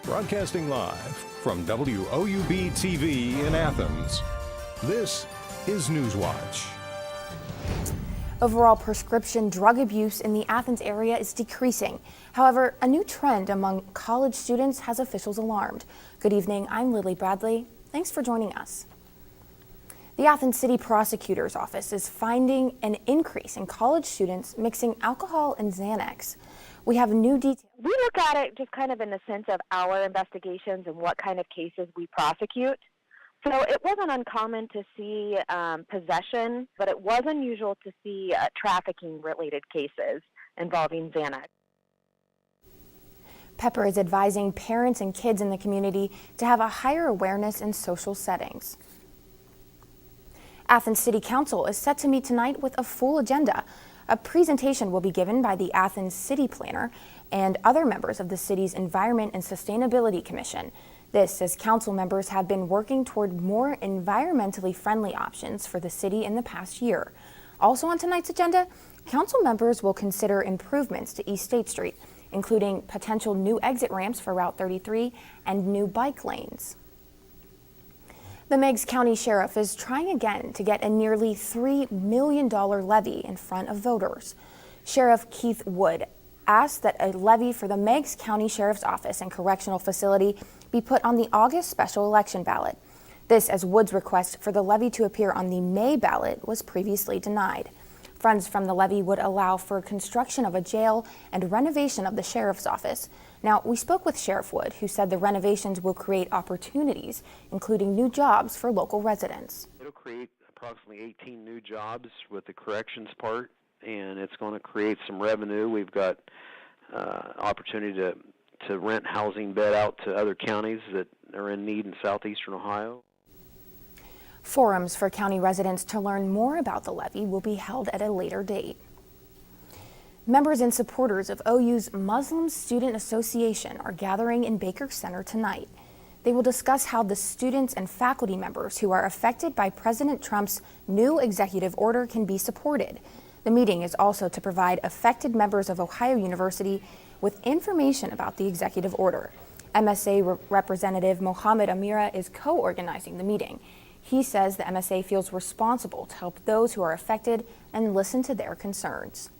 Broadcasting live from WOUB TV in Athens, this is Newswatch. Overall prescription drug abuse in the Athens area is decreasing. However, a new trend among college students has officials alarmed. Good evening, I'm Lily Bradley. Thanks for joining us. The Athens City Prosecutor's Office is finding an increase in college students mixing alcohol and Xanax. We have new details. We look at it just kind of in the sense of our investigations and what kind of cases we prosecute. So it wasn't uncommon to see possession, but it was unusual to see trafficking-related cases involving Xanax. Pepper is advising parents and kids in the community to have a higher awareness in social settings. Athens City Council is set to meet tonight with a full agenda. A presentation will be given by the Athens City Planner and other members of the city's Environment and Sustainability Commission. This as council members have been working toward more environmentally friendly options for the city in the past year. Also on tonight's agenda, council members will consider improvements to East State Street, including potential new exit ramps for Route 33 and new bike lanes. The Meigs County Sheriff is trying again to get a nearly $3 million levy in front of voters. Sheriff Keith Wood asked that a levy for the Meigs County Sheriff's Office and Correctional Facility be put on the August special election ballot. This as Wood's request for the levy to appear on the May ballot was previously denied. Funds from the levy would allow for construction of a jail and renovation of the sheriff's office. Now, we spoke with Sheriff Wood, who said the renovations will create opportunities, including new jobs for local residents. It'll create approximately 18 new jobs with the corrections part, and it's going to create some revenue. We've got opportunity to rent housing bed out to other counties that are in need in southeastern Ohio. Forums for county residents to learn more about the levy will be held at a later date. Members and supporters of OU's Muslim Student Association are gathering in Baker Center tonight. They will discuss how the students and faculty members who are affected by President Trump's new executive order can be supported. The meeting is also to provide affected members of Ohio University with information about the executive order. MSA Representative Mohammed Amira is co-organizing the meeting. He says the MSA feels responsible to help those who are affected and listen to their concerns.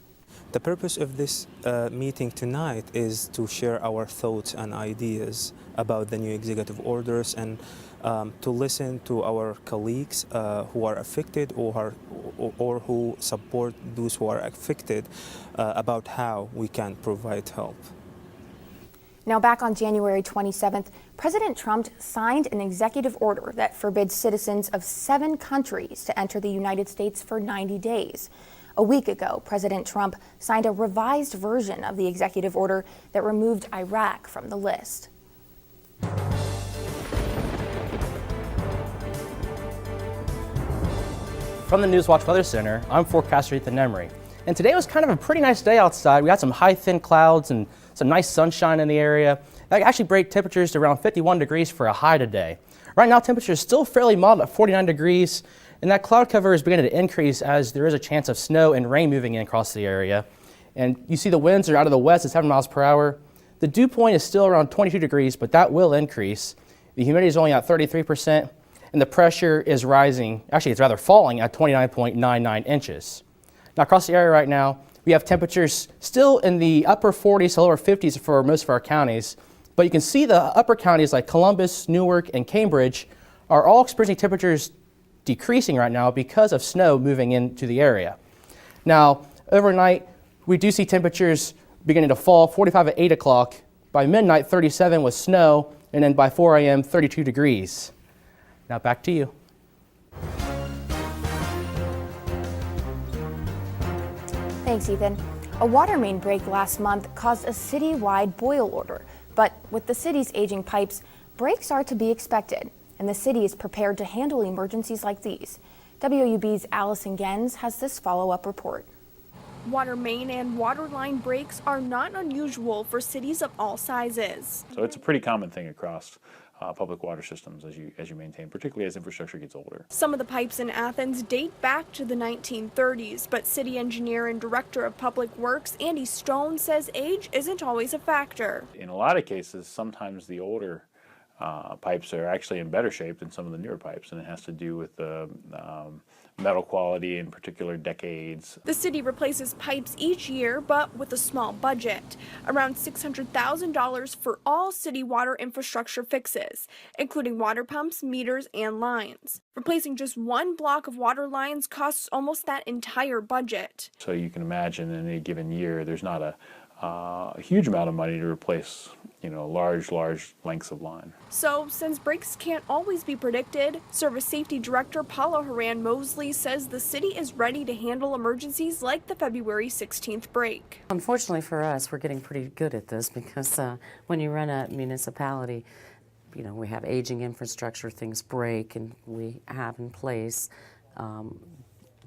The purpose of this meeting tonight is to share our thoughts and ideas about the new executive orders and to listen to our colleagues who are affected or who support those who are affected about how we can provide help. Now, back on January 27th, President Trump signed an executive order that forbids citizens of 7 countries to enter the United States for 90 days. A week ago, President Trump signed a revised version of the executive order that removed Iraq from the list. From the Newswatch Weather Center, I'm forecaster Ethan Emery. And today was kind of a pretty nice day outside. We had some high, thin clouds and some nice sunshine in the area. That actually brought temperatures to around 51 degrees for a high today. Right now, temperature is still fairly mild at 49 degrees, and that cloud cover is beginning to increase as there is a chance of snow and rain moving in across the area. And you see the winds are out of the west at 7 miles per hour. The dew point is still around 22 degrees, but that will increase. The humidity is only at 33%, and the pressure is rising. Actually, it's rather falling at 29.99 inches. Now, across the area right now, we have temperatures still in the upper 40s to lower 50s for most of our counties, but you can see the upper counties like Columbus, Newark, and Cambridge are all experiencing temperatures decreasing right now because of snow moving into the area. Now, overnight, we do see temperatures beginning to fall, 45 at 8 o'clock, by midnight 37 with snow, and then by 4 a.m. 32 degrees. Now back to you. Thanks, Ethan. A water main break last month caused a citywide boil order, but with the city's aging pipes, breaks are to be expected, and the city is prepared to handle emergencies like these. WOUB's Allison Gens has this follow-up report. Water main and water line breaks are not unusual for cities of all sizes. So it's a pretty common thing across public water systems as you maintain, particularly as infrastructure gets older. Some of the pipes in Athens date back to the 1930s, but city engineer and director of public works Andy Stone says age isn't always a factor. In a lot of cases, sometimes the older pipes are actually in better shape than some of the newer pipes, and it has to do with the metal quality in particular decades. The city replaces pipes each year, but with a small budget, around $600,000 for all city water infrastructure fixes, including water pumps, meters, and lines. Replacing just one block of water lines costs almost that entire budget. So you can imagine in any given year, there's not a huge amount of money to replace, large lengths of line. So, since breaks can't always be predicted, Service Safety Director Paula Horan-Mosley says the city is ready to handle emergencies like the February 16th break. Unfortunately for us, we're getting pretty good at this because when you run a municipality, we have aging infrastructure, things break, and we have in place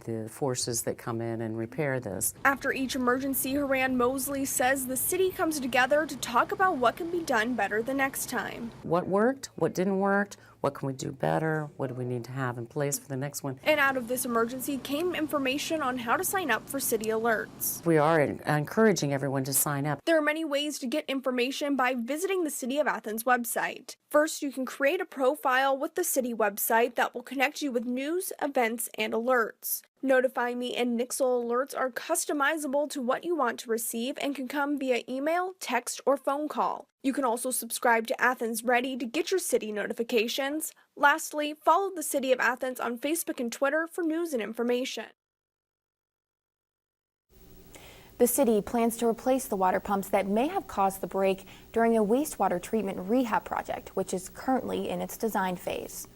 the forces that come in and repair this. After each emergency, Horan-Mosley says the city comes together to talk about what can be done better the next time. What worked, what didn't work, what can we do better, what do we need to have in place for the next one. And out of this emergency came information on how to sign up for city alerts. We are encouraging everyone to sign up. There are many ways to get information by visiting the City of Athens website. First, you can create a profile with the city website that will connect you with news, events, and alerts. Notify Me and Nixle alerts are customizable to what you want to receive and can come via email, text, or phone call. You can also subscribe to Athens Ready to get your city notifications. Lastly, follow the City of Athens on Facebook and Twitter for news and information. The city plans to replace the water pumps that may have caused the break during a wastewater treatment rehab project, which is currently in its design phase.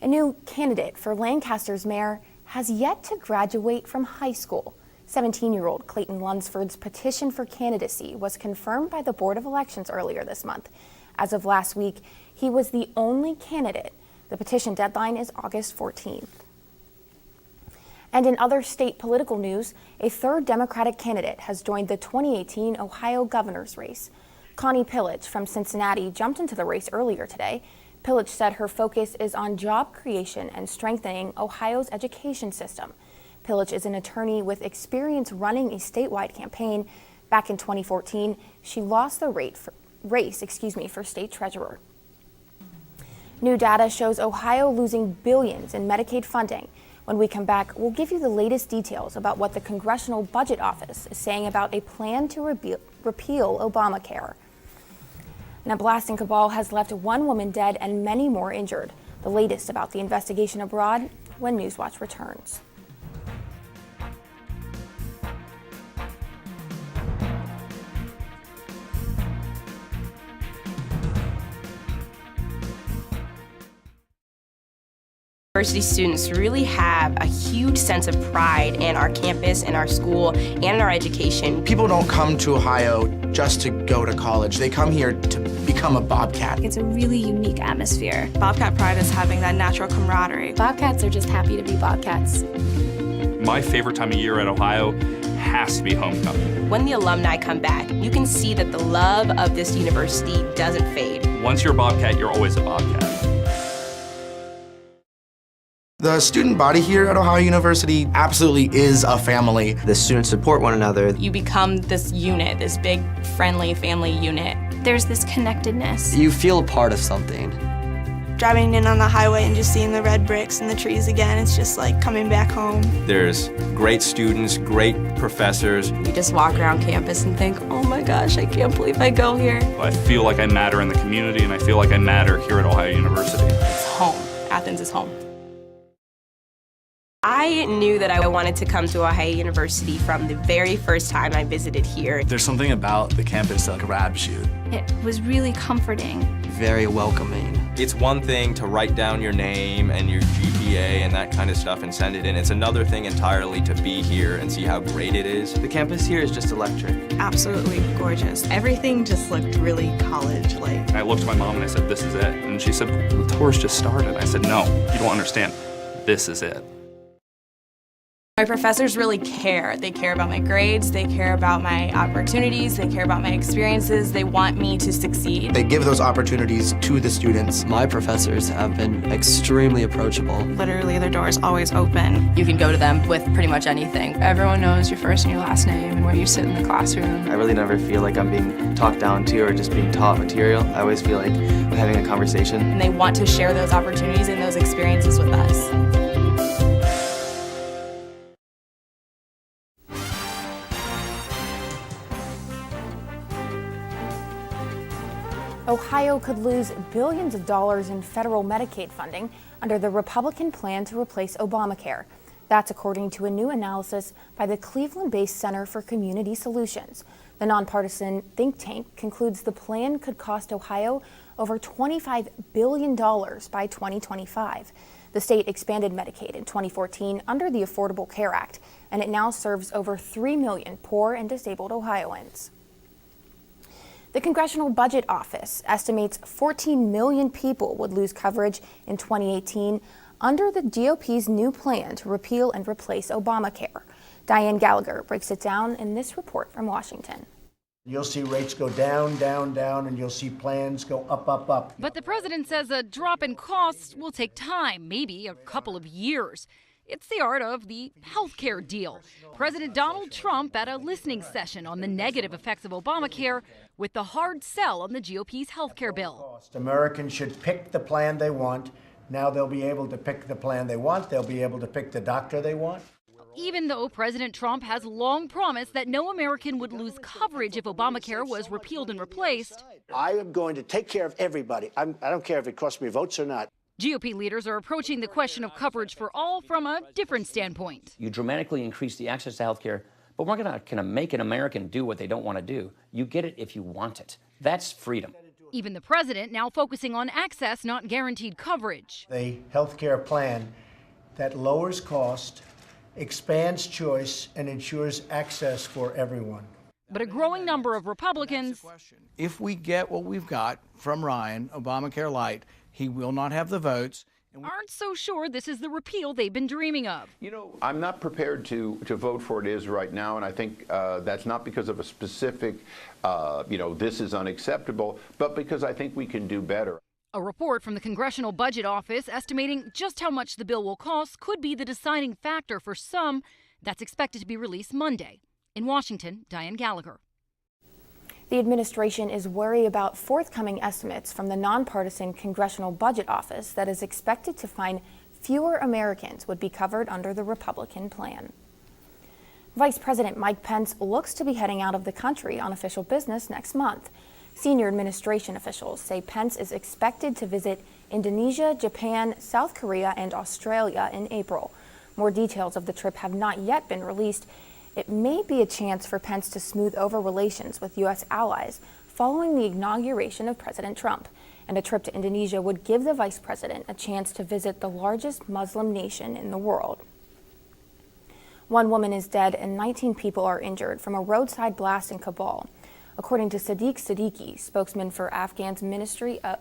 A new candidate for Lancaster's mayor has yet to graduate from high school. 17-year-old Clayton Lunsford's petition for candidacy was confirmed by the Board of Elections earlier this month. As of last week, he was the only candidate. The petition deadline is August 14th. And in other state political news, a third Democratic candidate has joined the 2018 Ohio governor's race. Connie Pillage from Cincinnati jumped into the race earlier today. Pillage said her focus is on job creation and strengthening Ohio's education system. Pillage is an attorney with experience running a statewide campaign. Back in 2014, she lost the race for state treasurer. New data shows Ohio losing billions in Medicaid funding. When we come back, we'll give you the latest details about what the Congressional Budget Office is saying about a plan to repeal Obamacare. And a blasting cabal has left one woman dead and many more injured. The latest about the investigation abroad when Newswatch returns. University students really have a huge sense of pride in our campus, in our school, and in our education. People don't come to Ohio just to go to college. They come here to become a Bobcat. It's a really unique atmosphere. Bobcat pride is having that natural camaraderie. Bobcats are just happy to be Bobcats. My favorite time of year at Ohio has to be homecoming. When the alumni come back, you can see that the love of this university doesn't fade. Once you're a Bobcat, you're always a Bobcat. The student body here at Ohio University absolutely is a family. The students support one another. You become this unit, this big, friendly family unit. There's this connectedness. You feel a part of something. Driving in on the highway and just seeing the red bricks and the trees again, it's just like coming back home. There's great students, great professors. You just walk around campus and think, oh my gosh, I can't believe I go here. I feel like I matter in the community, and I feel like I matter here at Ohio University. It's home. Athens is home. I knew that I wanted to come to Ohio University from the very first time I visited here. There's something about the campus that grabs you. It was really comforting. Very welcoming. It's one thing to write down your name and your GPA and that kind of stuff and send it in. It's another thing entirely to be here and see how great it is. The campus here is just electric. Absolutely gorgeous. Everything just looked really college-like. I looked at my mom and I said, this is it. And she said, the tour's just started. I said, no, you don't understand. This is it. My professors really care. They care about my grades, they care about my opportunities, they care about my experiences, they want me to succeed. They give those opportunities to the students. My professors have been extremely approachable. Literally, their door is always open. You can go to them with pretty much anything. Everyone knows your first and your last name and where you sit in the classroom. I really never feel like I'm being talked down to or just being taught material. I always feel like I'm having a conversation. And they want to share those opportunities and those experiences with us. Ohio could lose billions of dollars in federal Medicaid funding under the Republican plan to replace Obamacare. That's according to a new analysis by the Cleveland-based Center for Community Solutions. The nonpartisan think tank concludes the plan could cost Ohio over $25 billion by 2025. The state expanded Medicaid in 2014 under the Affordable Care Act, and it now serves over 3 million poor and disabled Ohioans. The Congressional Budget Office estimates 14 million people would lose coverage in 2018 under the GOP's new plan to repeal and replace Obamacare. Diane Gallagher breaks it down in this report from Washington. You'll see rates go down, down, down, and you'll see plans go up, up, up. But the president says a drop in costs will take time, maybe a couple of years. It's the art of the healthcare deal. President Donald Trump at a listening session on the negative effects of Obamacare with the hard sell on the GOP's healthcare bill. Americans should pick the plan they want. Now they'll be able to pick the plan they want. They'll be able to pick the doctor they want. Even though President Trump has long promised that no American would lose coverage if Obamacare was repealed and replaced. I am going to take care of everybody. I don't care if it costs me votes or not. GOP leaders are approaching the question of coverage for all from a different standpoint. You dramatically increase the access to health care, but we're not going to make an American do what they don't want to do. You get it if you want it. That's freedom. Even the president now focusing on access, not guaranteed coverage. A health care plan that lowers cost, expands choice, and ensures access for everyone. But a growing number of Republicans. If we get what we've got from Ryan, Obamacare Light, he will not have the votes. Aren't so sure this is the repeal they've been dreaming of. You know, I'm not prepared to vote for it right now, and I think that's not because of a specific, this is unacceptable, but because I think we can do better. A report from the Congressional Budget Office estimating just how much the bill will cost could be the deciding factor for some. That's expected to be released Monday. In Washington, Diane Gallagher. The administration is worried about forthcoming estimates from the nonpartisan Congressional Budget Office that is expected to find fewer Americans would be covered under the Republican plan. Vice President Mike Pence looks to be heading out of the country on official business next month. Senior administration officials say Pence is expected to visit Indonesia, Japan, South Korea, and Australia in April. More details of the trip have not yet been released. It may be a chance for Pence to smooth over relations with U.S. allies following the inauguration of President Trump. And a trip to Indonesia would give the vice president a chance to visit the largest Muslim nation in the world. One woman is dead and 19 people are injured from a roadside blast in Kabul, according to Sadiq Siddiqui, spokesman for Afghan's Ministry of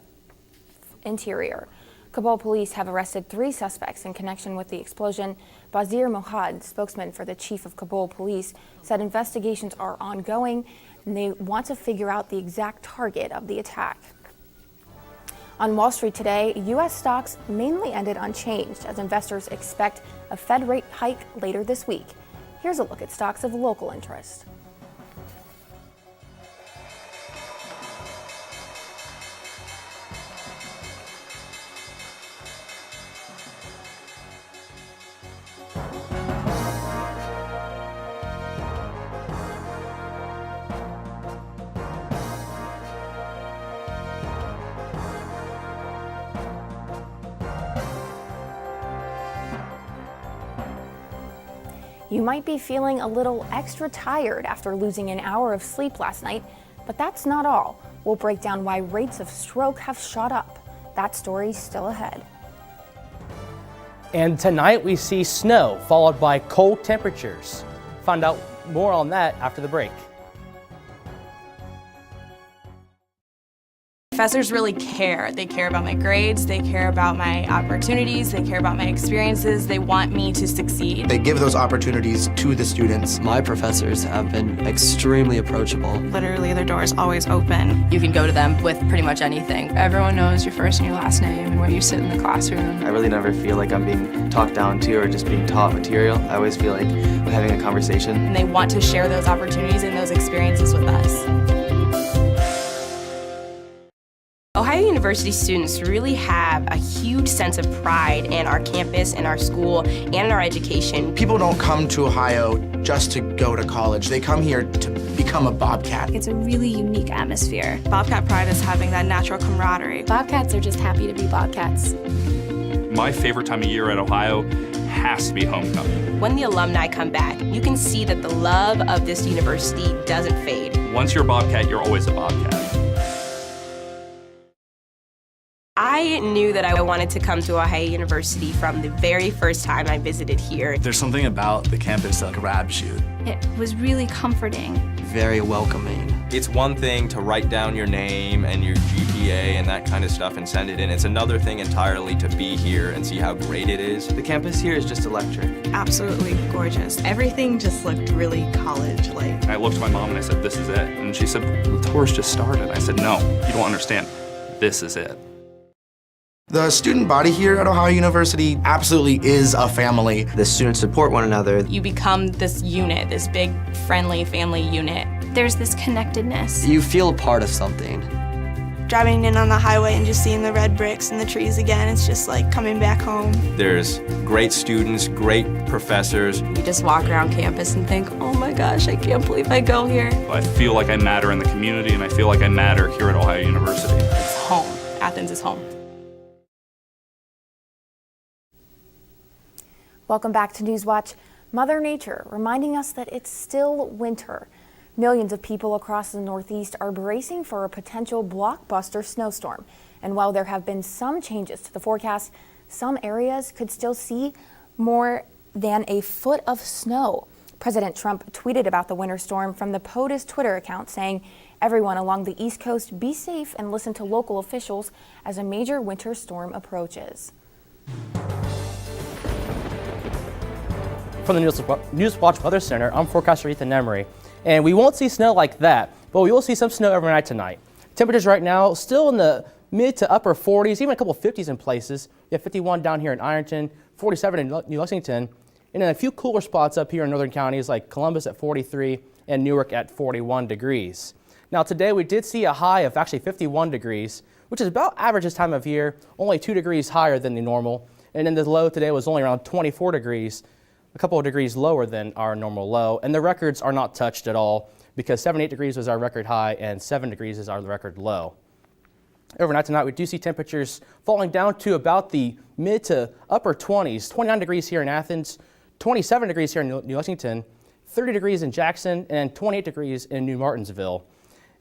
Interior. Kabul police have arrested 3 suspects in connection with the explosion. Bazir Mohad, spokesman for the chief of Kabul police, said investigations are ongoing and they want to figure out the exact target of the attack. On Wall Street today, U.S. stocks mainly ended unchanged as investors expect a Fed rate hike later this week. Here's a look at stocks of local interest. You might be feeling a little extra tired after losing an hour of sleep last night, but that's not all. We'll break down why rates of stroke have shot up. That story's still ahead. And tonight we see snow followed by cold temperatures. Find out more on that after the break. professors really care. They care about my grades, they care about my opportunities, they care about my experiences, they want me to succeed. They give those opportunities to the students. My professors have been extremely approachable. Literally, their door is always open. You can go to them with pretty much anything. Everyone knows your first and your last name and where you sit in the classroom. I really never feel like I'm being talked down to or just being taught material. I always feel like I'm having a conversation. And they want to share those opportunities and those experiences with us. Ohio University students really have a huge sense of pride in our campus and our school and in our education. People don't come to Ohio just to go to college. They come here to become a Bobcat. It's a really unique atmosphere. Bobcat pride is having that natural camaraderie. Bobcats are just happy to be Bobcats. My favorite time of year at Ohio has to be homecoming. When the alumni come back, you can see that the love of this university doesn't fade. Once you're a Bobcat, you're always a Bobcat. I knew that I wanted to come to Ohio University from the very first time I visited here. There's something about the campus that grabs you. It was really comforting. Very welcoming. It's one thing to write down your name and your GPA and that kind of stuff and send it in. It's another thing entirely to be here and see how great it is. The campus here is just electric. Absolutely gorgeous. Everything just looked really college-like. I looked at my mom and I said, "This is it." And she said, "The tour's just started." I said, "No, you don't understand. This is it." The student body here at Ohio University absolutely is a family. The students support one another. You become this unit, this big, friendly family unit. There's this connectedness. You feel a part of something. Driving in on the highway and just seeing the red bricks and the trees again, it's just like coming back home. There's great students, great professors. You just walk around campus and think, oh my gosh, I can't believe I go here. I feel like I matter in the community, and I feel like I matter here at Ohio University. It's home. Athens is home. Welcome back to Newswatch. Mother Nature reminding us that it's still winter. Millions of people across the Northeast are bracing for a potential blockbuster snowstorm. And while there have been some changes to the forecast, some areas could still see more than a foot of snow. President Trump tweeted about the winter storm from the POTUS Twitter account, saying, "Everyone along the East Coast, be safe and listen to local officials as a major winter storm approaches." From the Newswatch Weather Center, I'm forecaster Ethan Emery, and we won't see snow like that, but we will see some snow overnight tonight. Temperatures right now still in the mid to upper 40s, even a couple 50s in places. We have 51 down here in Ironton, 47 in New Lexington, and then a few cooler spots up here in northern counties like Columbus at 43 and Newark at 41 degrees. Now today we did see a high of actually 51 degrees, which is about average this time of year, only 2 degrees higher than the normal, and then the low today was only around 24 degrees. A couple of degrees lower than our normal low, and the records are not touched at all because 78 degrees was our record high and 7 degrees is our record low. Overnight tonight, we do see temperatures falling down to about the mid to upper 20s, 29 degrees here in Athens, 27 degrees here in New Lexington, 30 degrees in Jackson, and 28 degrees in New Martinsville.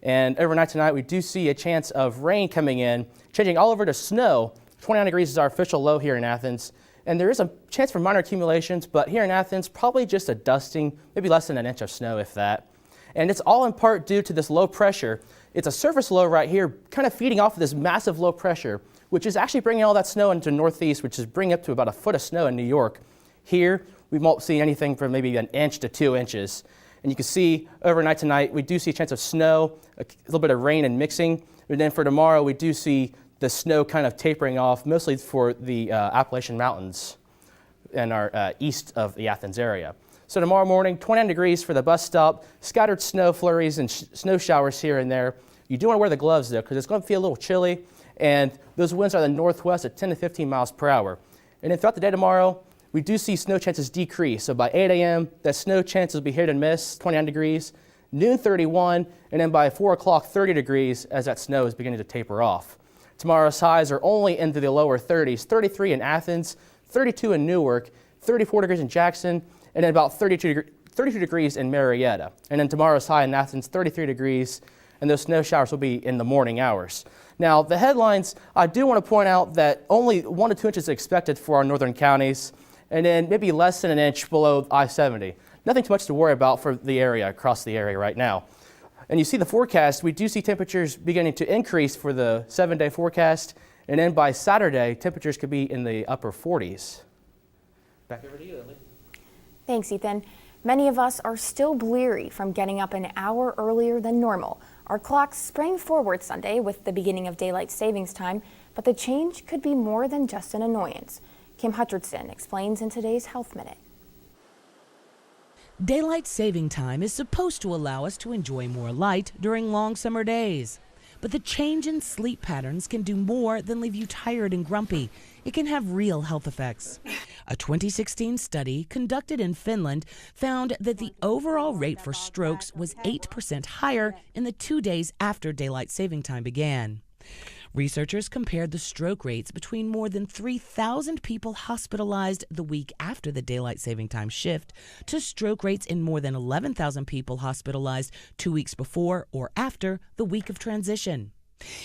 And overnight tonight, we do see a chance of rain coming in, changing all over to snow. 29 degrees is our official low here in Athens. And there is a chance for minor accumulations, but here in Athens, probably just a dusting, maybe less than an inch of snow, if that. And it's all in part due to this low pressure. It's a surface low right here, kind of feeding off of this massive low pressure, which is actually bringing all that snow into the northeast, which is bringing up to about a foot of snow in New York. Here, we won't see anything from maybe an inch to 2 inches. And you can see overnight tonight, we do see a chance of snow, a little bit of rain and mixing. And then for tomorrow, we do see the snow kind of tapering off, mostly for the Appalachian Mountains and our east of the Athens area. So tomorrow morning, 29 degrees for the bus stop, scattered snow flurries and snow showers here and there. You do want to wear the gloves though, because it's going to feel a little chilly, and those winds are the northwest at 10 to 15 miles per hour. And then throughout the day tomorrow, we do see snow chances decrease. So by 8 a.m., that snow chances will be hit and miss, 29 degrees, noon 31, and then by 4 o'clock, 30 degrees as that snow is beginning to taper off. Tomorrow's highs are only into the lower 30s, 33 in Athens, 32 in Newark, 34 degrees in Jackson, and then about 32 degrees in Marietta. And then tomorrow's high in Athens, 33 degrees, and those snow showers will be in the morning hours. Now, the headlines, I do want to point out that only 1 to 2 inches is expected for our northern counties, and then maybe less than an inch below I-70. Nothing too much to worry about for the area, across the area right now. And you see the forecast, we do see temperatures beginning to increase for the 7-day forecast. And then by Saturday, temperatures could be in the upper 40s. Back over to you, Lily. Thanks, Ethan. Many of us are still bleary from getting up an hour earlier than normal. Our clocks sprang forward Sunday with the beginning of daylight savings time, but the change could be more than just an annoyance. Kim Hutcherson explains in today's Health Minute. Daylight saving time is supposed to allow us to enjoy more light during long summer days. But the change in sleep patterns can do more than leave you tired and grumpy. It can have real health effects. A 2016 study conducted in Finland found that the overall rate for strokes was 8% higher in the 2 days after daylight saving time began. Researchers compared the stroke rates between more than 3,000 people hospitalized the week after the daylight saving time shift to stroke rates in more than 11,000 people hospitalized 2 weeks before or after the week of transition.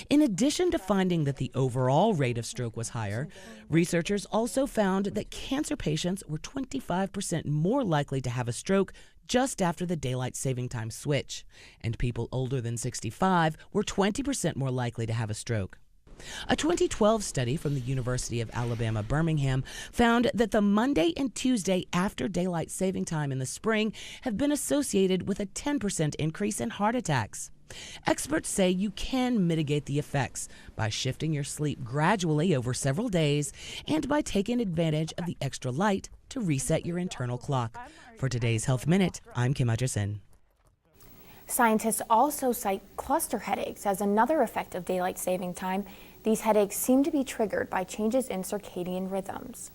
In addition to finding that the overall rate of stroke was higher, researchers also found that cancer patients were 25% more likely to have a stroke just after the daylight saving time switch, and people older than 65 were 20% more likely to have a stroke. A 2012 study from the University of Alabama, Birmingham found that the Monday and Tuesday after daylight saving time in the spring have been associated with a 10% increase in heart attacks. Experts say you can mitigate the effects by shifting your sleep gradually over several days and by taking advantage of the extra light to reset your internal clock. For today's Health Minute, I'm Kim Hutcherson. Scientists also cite cluster headaches as another effect of daylight saving time. These headaches seem to be triggered by changes in circadian rhythms.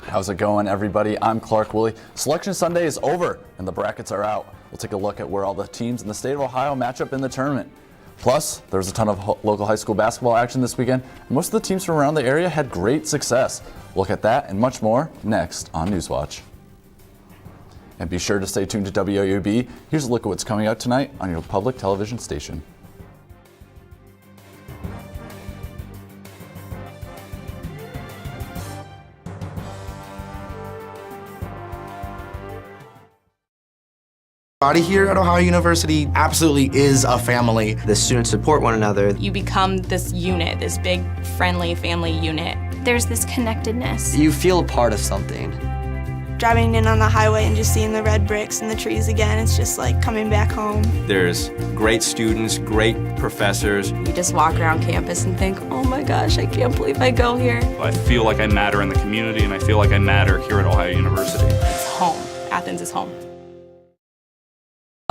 How's it going, everybody? I'm Clark Woolley. Selection Sunday is over and the brackets are out. We'll take a look at where all the teams in the state of Ohio match up in the tournament. Plus, there's a ton of local high school basketball action this weekend. Most of the teams from around the area had great success. Look at that and much more next on Newswatch. And be sure to stay tuned to WOUB. Here's a look at what's coming out tonight on your public television station. Everybody here at Ohio University absolutely is a family. The students support one another. You become this unit, this big, friendly family unit. There's this connectedness. You feel a part of something. Driving in on the highway and just seeing the red bricks and the trees again, it's just like coming back home. There's great students, great professors. You just walk around campus and think, oh my gosh, I can't believe I go here. I feel like I matter in the community, and I feel like I matter here at Ohio University. It's home. Athens is home.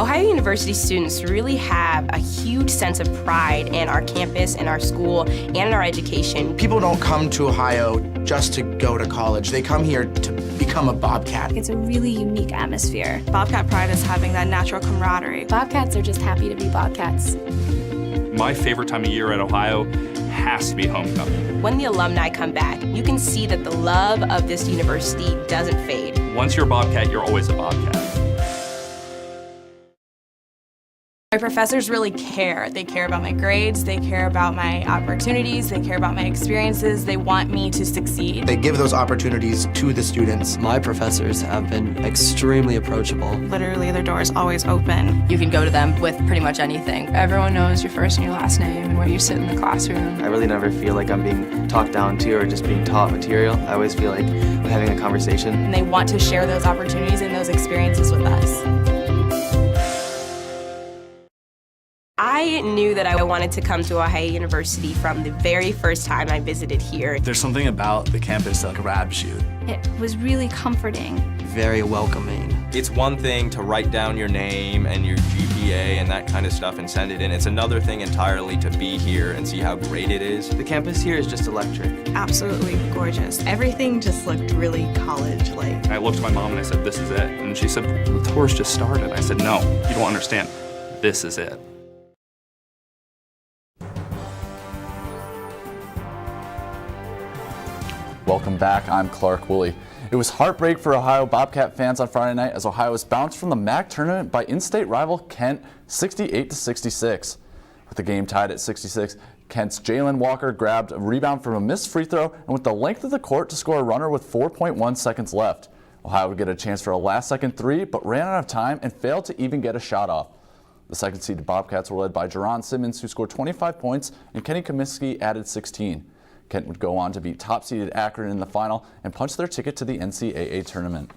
Ohio University students really have a huge sense of pride in our campus, in our school, and in our education. People don't come to Ohio just to go to college. They come here to become a Bobcat. It's a really unique atmosphere. Bobcat pride is having that natural camaraderie. Bobcats are just happy to be Bobcats. My favorite time of year at Ohio has to be homecoming. When the alumni come back, you can see that the love of this university doesn't fade. Once you're a Bobcat, you're always a Bobcat. My professors really care. They care about my grades, they care about my opportunities, they care about my experiences, they want me to succeed. They give those opportunities to the students. My professors have been extremely approachable. Literally, their door is always open. You can go to them with pretty much anything. Everyone knows your first and your last name and where you sit in the classroom. I really never feel like I'm being talked down to or just being taught material. I always feel like I'm having a conversation. And they want to share those opportunities and those experiences with us. I knew that I wanted to come to Ohio University from the very first time I visited here. There's something about the campus that grabs you. It was really comforting. Very welcoming. It's one thing to write down your name and your GPA and that kind of stuff and send it in. It's another thing entirely to be here and see how great it is. The campus here is just electric. Absolutely gorgeous. Everything just looked really college-like. I looked at my mom and I said, this is it. And she said, the tour's just started. I said, no, you don't understand. This is it. Welcome back. I'm Clark Woolley. It was heartbreak for Ohio Bobcat fans on Friday night as Ohio was bounced from the MAC tournament by in-state rival Kent 68-66. With the game tied at 66, Kent's Jalen Walker grabbed a rebound from a missed free throw and went the length of the court to score a runner with 4.1 seconds left. Ohio would get a chance for a last-second three, but ran out of time and failed to even get a shot off. The second-seeded Bobcats were led by Jerron Simmons, who scored 25 points, and Kenny Comiskey added 16. Kent would go on to beat top-seeded Akron in the final and punch their ticket to the NCAA tournament.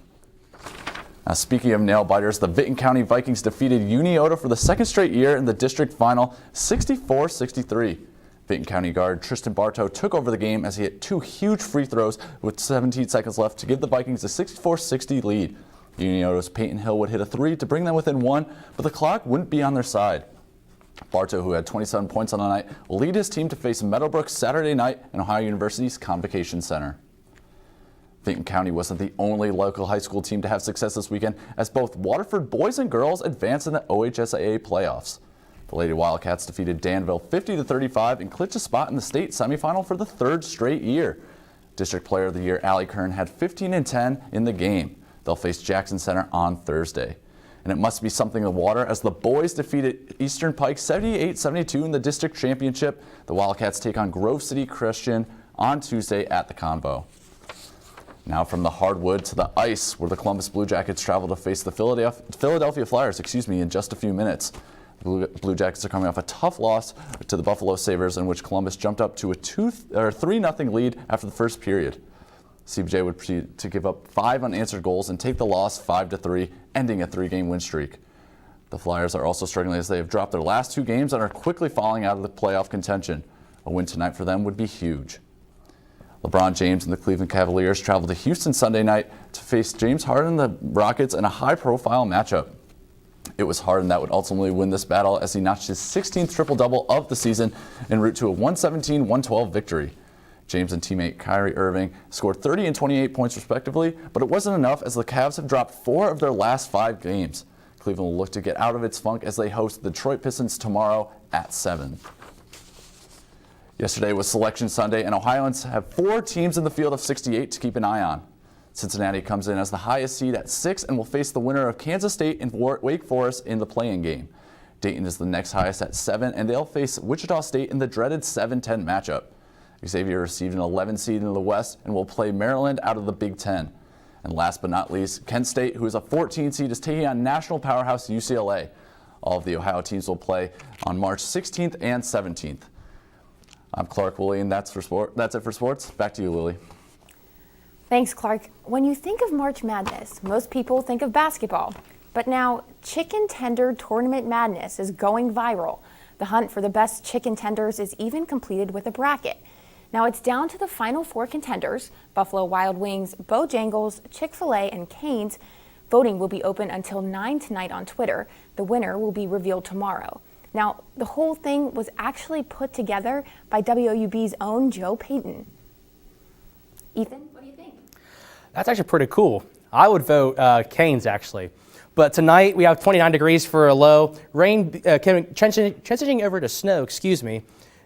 Now, speaking of nail-biters, the Vinton County Vikings defeated Uniota for the second straight year in the district final, 64-63. Vinton County guard Tristan Bartow took over the game as he hit 2 huge free throws with 17 seconds left to give the Vikings a 64-60 lead. Uniota's Peyton Hill would hit a 3 to bring them within 1, but the clock wouldn't be on their side. Bartow, who had 27 points on the night, will lead his team to face Meadowbrook Saturday night in Ohio University's Convocation Center. Vinton County wasn't the only local high school team to have success this weekend, as both Waterford boys and girls advanced in the OHSAA playoffs. The Lady Wildcats defeated Danville 50-35 and clinched a spot in the state semifinal for the 3rd straight year. District Player of the Year Allie Kern had 15 and 10 in the game. They'll face Jackson Center on Thursday. And it must be something of water as the boys defeated Eastern Pike 78-72 in the district championship. The Wildcats take on Grove City Christian on Tuesday at the Convo. Now from the hardwood to the ice, where the Columbus Blue Jackets travel to face the Philadelphia Flyers, in just a few minutes. Blue Jackets are coming off a tough loss to the Buffalo Sabres, in which Columbus jumped up to a 3-0 lead after the first period. CBJ would proceed to give up 5 unanswered goals and take the loss 5-3, ending a 3-game win streak. The Flyers are also struggling as they have dropped their last 2 games and are quickly falling out of the playoff contention. A win tonight for them would be huge. LeBron James and the Cleveland Cavaliers travel to Houston Sunday night to face James Harden and the Rockets in a high-profile matchup. It was Harden that would ultimately win this battle as he notched his 16th triple-double of the season en route to a 117-112 victory. James and teammate Kyrie Irving scored 30 and 28 points respectively, but it wasn't enough as the Cavs have dropped 4 of their last 5 games. Cleveland will look to get out of its funk as they host the Detroit Pistons tomorrow at 7. Yesterday was Selection Sunday, and Ohioans have 4 teams in the field of 68 to keep an eye on. Cincinnati comes in as the highest seed at 6 and will face the winner of Kansas State and Wake Forest in the play-in game. Dayton is the next highest at 7, and they'll face Wichita State in the dreaded 7-10 matchup. Xavier received an 11 seed in the West and will play Maryland out of the Big Ten. And last but not least, Kent State, who is a 14 seed, is taking on national powerhouse UCLA. All of the Ohio teams will play on March 16th and 17th. I'm Clark Woolley, and that's it for sports. Back to you, Lily. Thanks, Clark. When you think of March Madness, most people think of basketball. But now, Chicken Tender Tournament Madness is going viral. The hunt for the best chicken tenders is even completed with a bracket. Now it's down to the final 4 contenders: Buffalo Wild Wings, Bojangles, Chick-fil-A, and Cane's. Voting will be open until 9 tonight on Twitter. The winner will be revealed tomorrow. Now, the whole thing was actually put together by WOUB's own Joe Payton. Ethan, what do you think? That's actually pretty cool. I would vote Cane's, actually. But tonight we have 29 degrees for a low. Rain transitioning over to snow,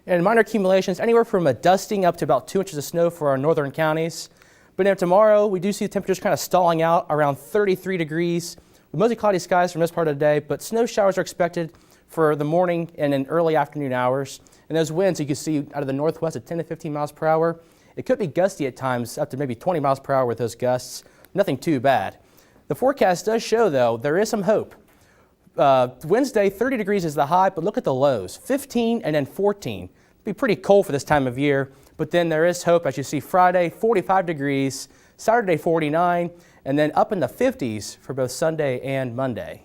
and minor accumulations anywhere from a dusting up to about 2 inches of snow for our northern counties. But now tomorrow we do see the temperatures kind of stalling out around 33 degrees with mostly cloudy skies for most part of the day, but snow showers are expected for the morning and in early afternoon hours. And those winds you can see out of the northwest at 10 to 15 miles per hour. It could be gusty at times, up to maybe 20 miles per hour with those gusts. Nothing too bad. The forecast does show, though, there is some hope. Wednesday, 30 degrees is the high, but look at the lows, 15 and then 14. It'd be pretty cold for this time of year, but then there is hope. As you see, Friday, 45 degrees, Saturday, 49, and then up in the 50s for both Sunday and Monday.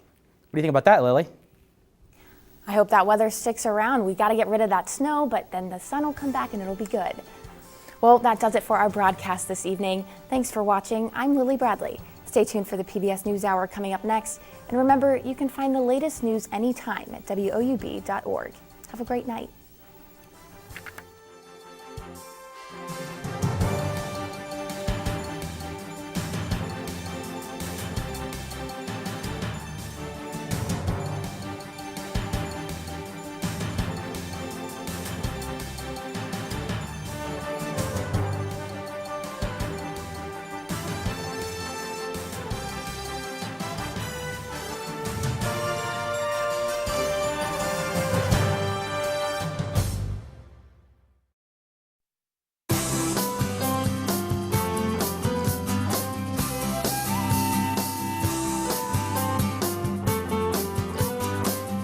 What do you think about that, Lily? I hope that weather sticks around. We got to get rid of that snow, but then the sun will come back and it'll be good. Well, that does it for our broadcast this evening. Thanks for watching. I'm Lily Bradley. Stay tuned for the PBS NewsHour coming up next. And remember, you can find the latest news anytime at WOUB.org. Have a great night.